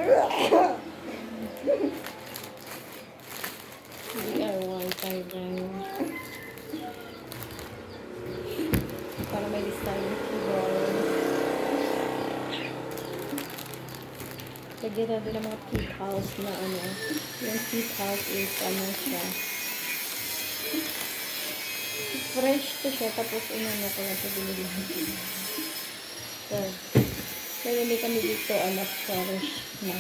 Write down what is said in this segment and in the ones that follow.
DIY tayo dyan. Para may design keyboard. Lagyan natin ng mga peak house na ano. Yung peak house is ano siya. Fresh to siya. Tapos inano ko na ito binilihan. So, nalili kami dito fresh na.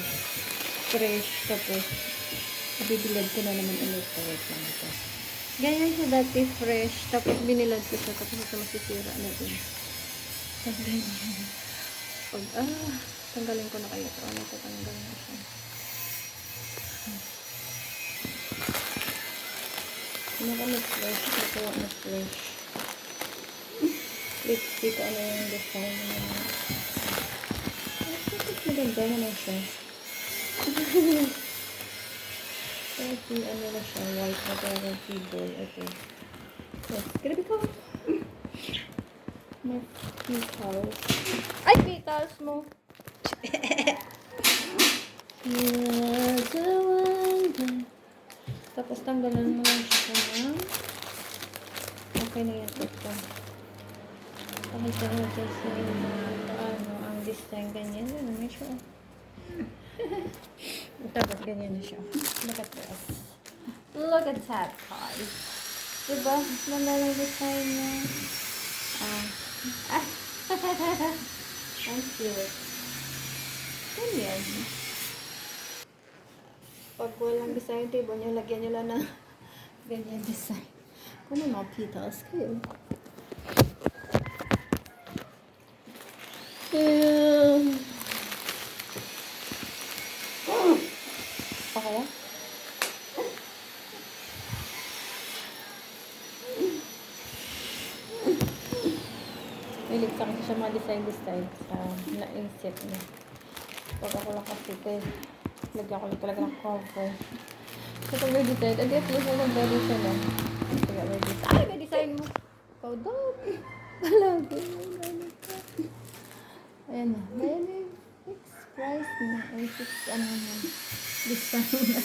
Fresh. Tapos, bibilad ko na naman ulit. Wait lang ito. Ganyan siya dati fresh. Tapos binilad ko siya. Tapos ito masisira na din. Pag, tanggalin ko na kayo ito. Ano ito? Tanggalin ko siya. Ano ka na fresh? Ito na fresh. Lipstick. Ano yung design na. Maganda naman siya. Kasi ano na siya. White na talaga keyboard. Ito. Yes. Grabe ko. May petals. Ay! Petals mo! Tapos tanggalan mo lang siya ng okay na yan ito. Pakita natin sa ang design ganyan. Ano na siya? Tapos ganyan na siya. Look at this. Look at that, guys. Diba? Ganda ng design niya. Ang cute. Ganyan. Pag walang design table nyo, lagyan nyo lang ng ganyan design. Kung may mga petals kayo. Okay? Mahilig sa siya mga design sa naisip niya. Pag ako lang kasi lagyan ko lang talaga ng cover. So pag may design, at least na ready siya na. Kaya may design. Ay! May design mo! Ikaw daw! Palagi mo ganit ka. Ayan na. Ayan na. Fixed price na. Ay, fixed ano na. Design na.